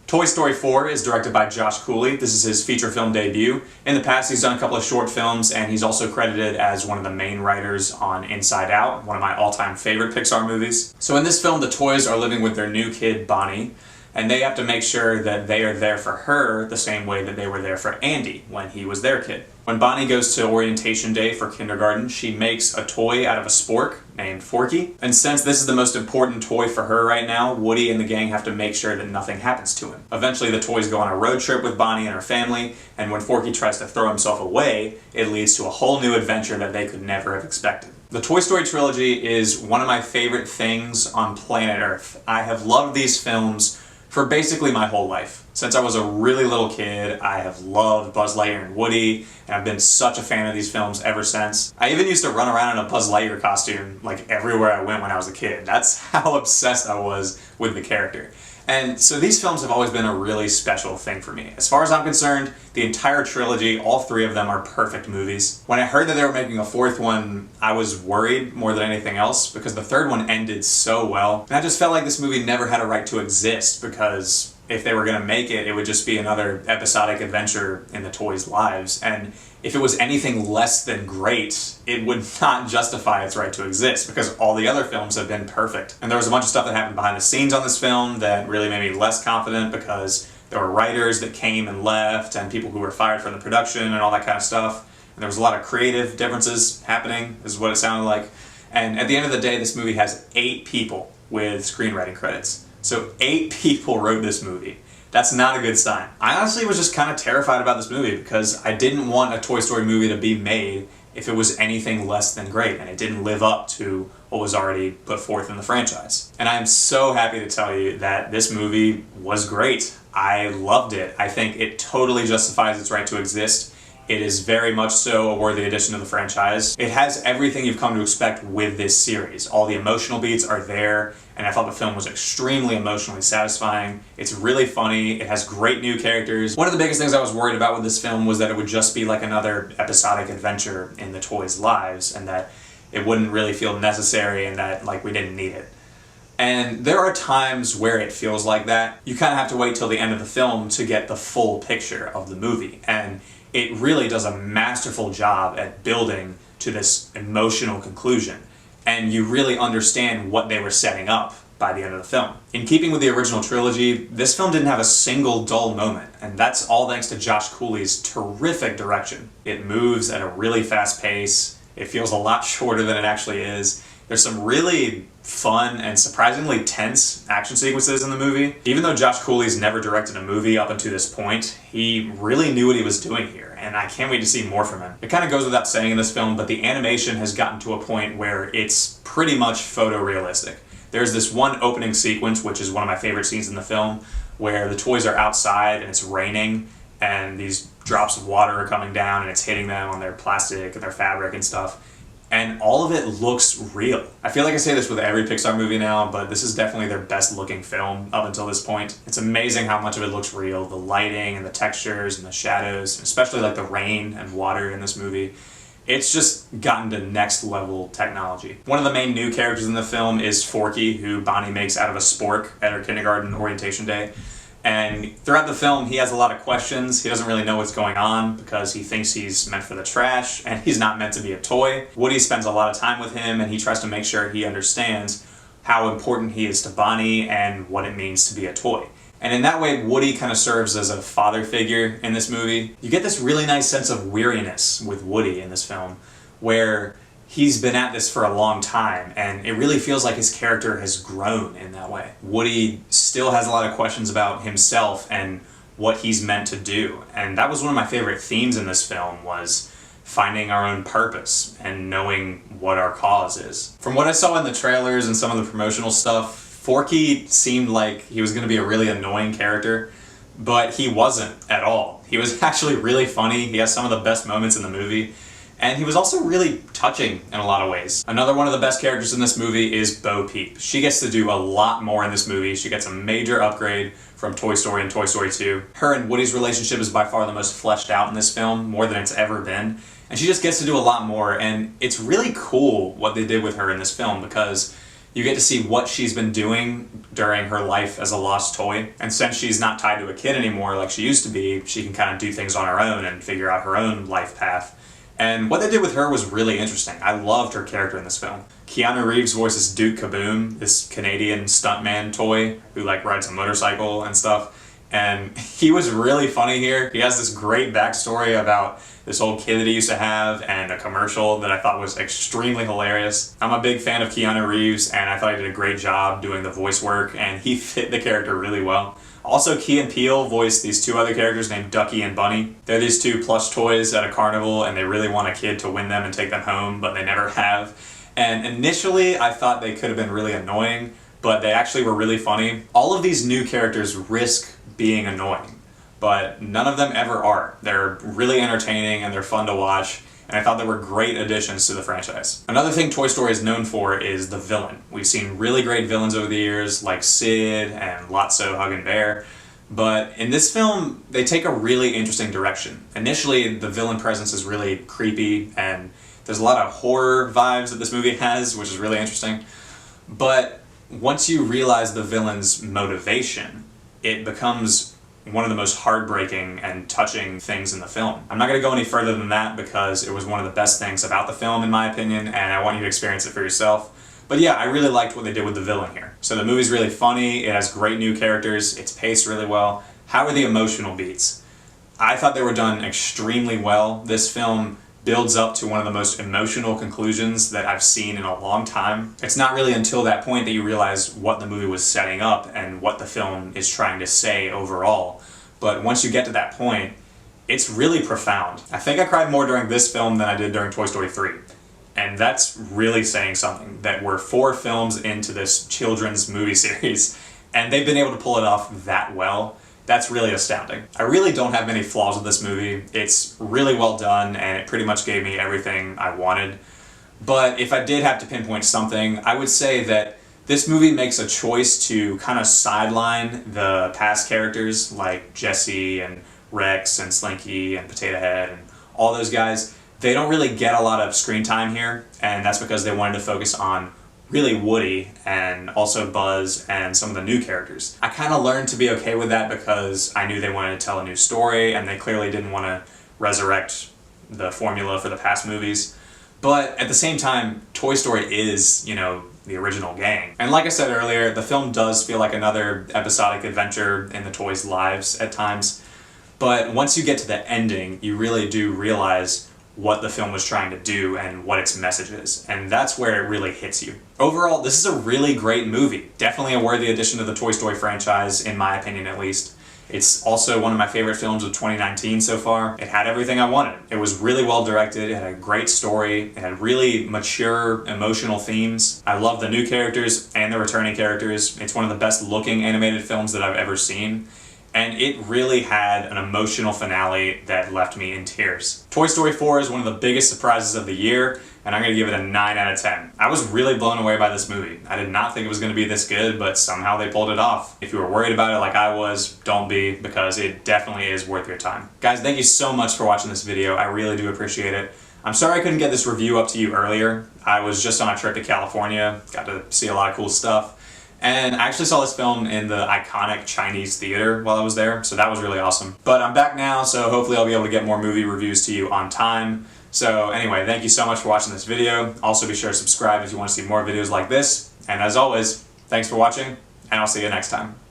Toy Story 4 is directed by Josh Cooley. This is his feature film debut. In the past, he's done a couple of short films, and he's also credited as one of the main writers on Inside Out, one of my all-time favorite Pixar movies. So in this film, the toys are living with their new kid, Bonnie, and they have to make sure that they are there for her the same way that they were there for Andy when he was their kid. When Bonnie goes to orientation day for kindergarten, she makes a toy out of a spork named Forky. And since this is the most important toy for her right now, Woody and the gang have to make sure that nothing happens to him. Eventually the toys go on a road trip with Bonnie and her family, and when Forky tries to throw himself away, it leads to a whole new adventure that they could never have expected. The Toy Story trilogy is one of my favorite things on planet Earth. I have loved these films for basically my whole life. Since I was a really little kid, I have loved Buzz Lightyear and Woody, and I've been such a fan of these films ever since. I even used to run around in a Buzz Lightyear costume like everywhere I went when I was a kid. That's how obsessed I was with the character. And so these films have always been a really special thing for me. As far as I'm concerned, the entire trilogy, all three of them are perfect movies. When I heard that they were making a fourth one, I was worried more than anything else because the third one ended so well. And I just felt like this movie never had a right to exist because if they were going to make it, it would just be another episodic adventure in the toys' lives. And if it was anything less than great, it would not justify its right to exist because all the other films have been perfect. And there was a bunch of stuff that happened behind the scenes on this film that really made me less confident because there were writers that came and left and people who were fired from the production and all that kind of stuff. And there was a lot of creative differences happening, is what it sounded like. And at the end of the day, this movie has 8 people with screenwriting credits. So 8 people wrote this movie. That's not a good sign. I honestly was just kind of terrified about this movie because I didn't want a Toy Story movie to be made if it was anything less than great and it didn't live up to what was already put forth in the franchise. And I am so happy to tell you that this movie was great. I loved it. I think it totally justifies its right to exist. It is very much so a worthy addition to the franchise. It has everything you've come to expect with this series. All the emotional beats are there, and I thought the film was extremely emotionally satisfying. It's really funny. It has great new characters. One of the biggest things I was worried about with this film was that it would just be like another episodic adventure in the toys' lives, and that it wouldn't really feel necessary and that like we didn't need it. And there are times where it feels like that. You kind of have to wait till the end of the film to get the full picture of the movie. And it really does a masterful job at building to this emotional conclusion. And you really understand what they were setting up by the end of the film. In keeping with the original trilogy, this film didn't have a single dull moment, and that's all thanks to Josh Cooley's terrific direction. It moves at a really fast pace, it feels a lot shorter than it actually is. There's some really fun and surprisingly tense action sequences in the movie. Even though Josh Cooley's never directed a movie up until this point, he really knew what he was doing here, and I can't wait to see more from him. It kind of goes without saying in this film, but the animation has gotten to a point where it's pretty much photorealistic. There's this one opening sequence, which is one of my favorite scenes in the film, where the toys are outside and it's raining, and these drops of water are coming down and it's hitting them on their plastic and their fabric and stuff. And all of it looks real. I feel like I say this with every Pixar movie now, but this is definitely their best looking film up until this point. It's amazing how much of it looks real. The lighting and the textures and the shadows, especially like the rain and water in this movie. It's just gotten to next level technology. One of the main new characters in the film is Forky, who Bonnie makes out of a spork at her kindergarten orientation day. And throughout the film, he has a lot of questions. He doesn't really know what's going on because he thinks he's meant for the trash and he's not meant to be a toy. Woody spends a lot of time with him and he tries to make sure he understands how important he is to Bonnie and what it means to be a toy. And in that way, Woody kind of serves as a father figure in this movie. You get this really nice sense of weariness with Woody in this film, where he's been at this for a long time, and it really feels like his character has grown in that way. Woody still has a lot of questions about himself and what he's meant to do, and that was one of my favorite themes in this film, was finding our own purpose and knowing what our cause is. From what I saw in the trailers and some of the promotional stuff, Forky seemed like he was going to be a really annoying character, but he wasn't at all. He was actually really funny. He has some of the best moments in the movie. And he was also really touching in a lot of ways. Another one of the best characters in this movie is Bo Peep. She gets to do a lot more in this movie. She gets a major upgrade from Toy Story and Toy Story 2. Her and Woody's relationship is by far the most fleshed out in this film, more than it's ever been. And she just gets to do a lot more, and it's really cool what they did with her in this film because You get to see what she's been doing during her life as a lost toy. And since she's not tied to a kid anymore like she used to be, she can kind of do things on her own and figure out her own life path. And what they did with her was really interesting. I loved her character in this film. Keanu Reeves voices Duke Kaboom, this Canadian stuntman toy who like rides a motorcycle and stuff. And he was really funny here. He has this great backstory about this old kid that he used to have and a commercial that I thought was extremely hilarious. I'm a big fan of Keanu Reeves, and I thought he did a great job doing the voice work, and he fit the character really well. Also, Key and Peele voiced these two other characters named Ducky and Bunny. They're these two plush toys at a carnival, and they really want a kid to win them and take them home, but they never have. And initially, I thought they could have been really annoying, but they actually were really funny. All of these new characters risk being annoying, but none of them ever are. They're really entertaining and they're fun to watch, and I thought they were great additions to the franchise. Another thing Toy Story is known for is the villain. We've seen really great villains over the years, like Sid and Lotso, Hug and Bear, but in this film, they take a really interesting direction. Initially, the villain presence is really creepy, and there's a lot of horror vibes that this movie has, which is really interesting, but once you realize the villain's motivation, it becomes one of the most heartbreaking and touching things in the film. I'm not going to go any further than that because it was one of the best things about the film in my opinion, and I want you to experience it for yourself. But yeah, I really liked what they did with the villain here. So the movie's really funny, it has great new characters, it's paced really well. How are the emotional beats? I thought they were done extremely well. This film builds up to one of the most emotional conclusions that I've seen in a long time. It's not really until that point that you realize what the movie was setting up and what the film is trying to say overall. But once you get to that point, it's really profound. I think I cried more during this film than I did during Toy Story 3. And that's really saying something, that we're 4 films into this children's movie series, and they've been able to pull it off that well. That's really astounding. I really don't have many flaws with this movie. It's really well done, and it pretty much gave me everything I wanted. But if I did have to pinpoint something, I would say that this movie makes a choice to kind of sideline the past characters like Jessie and Rex and Slinky and Potato Head and all those guys. They don't really get a lot of screen time here, and that's because they wanted to focus on really Woody and also Buzz and some of the new characters. I kind of learned to be okay with that because I knew they wanted to tell a new story and they clearly didn't want to resurrect the formula for the past movies. But at the same time, Toy Story is, you know, the original gang. And like I said earlier, the film does feel like another episodic adventure in the toys' lives at times. But once you get to the ending, you really do realize what the film was trying to do and what its message is, and that's where it really hits you. Overall, this is a really great movie. Definitely a worthy addition to the Toy Story franchise, in my opinion at least. It's also one of my favorite films of 2019 so far. It had everything I wanted. It was really well directed, it had a great story, it had really mature, emotional themes. I love the new characters and the returning characters. It's one of the best looking animated films that I've ever seen. And it really had an emotional finale that left me in tears. Toy Story 4 is one of the biggest surprises of the year, and I'm gonna give it a 9 out of 10. I was really blown away by this movie. I did not think it was gonna be this good, but somehow they pulled it off. If you were worried about it like I was, don't be, because it definitely is worth your time. Guys, thank you so much for watching this video. I really do appreciate it. I'm sorry I couldn't get this review up to you earlier. I was just on a trip to California, got to see a lot of cool stuff. And I actually saw this film in the iconic Chinese theater while I was there, so that was really awesome. But I'm back now, so hopefully I'll be able to get more movie reviews to you on time. So anyway, thank you so much for watching this video. Also be sure to subscribe if you want to see more videos like this. And as always, thanks for watching, and I'll see you next time.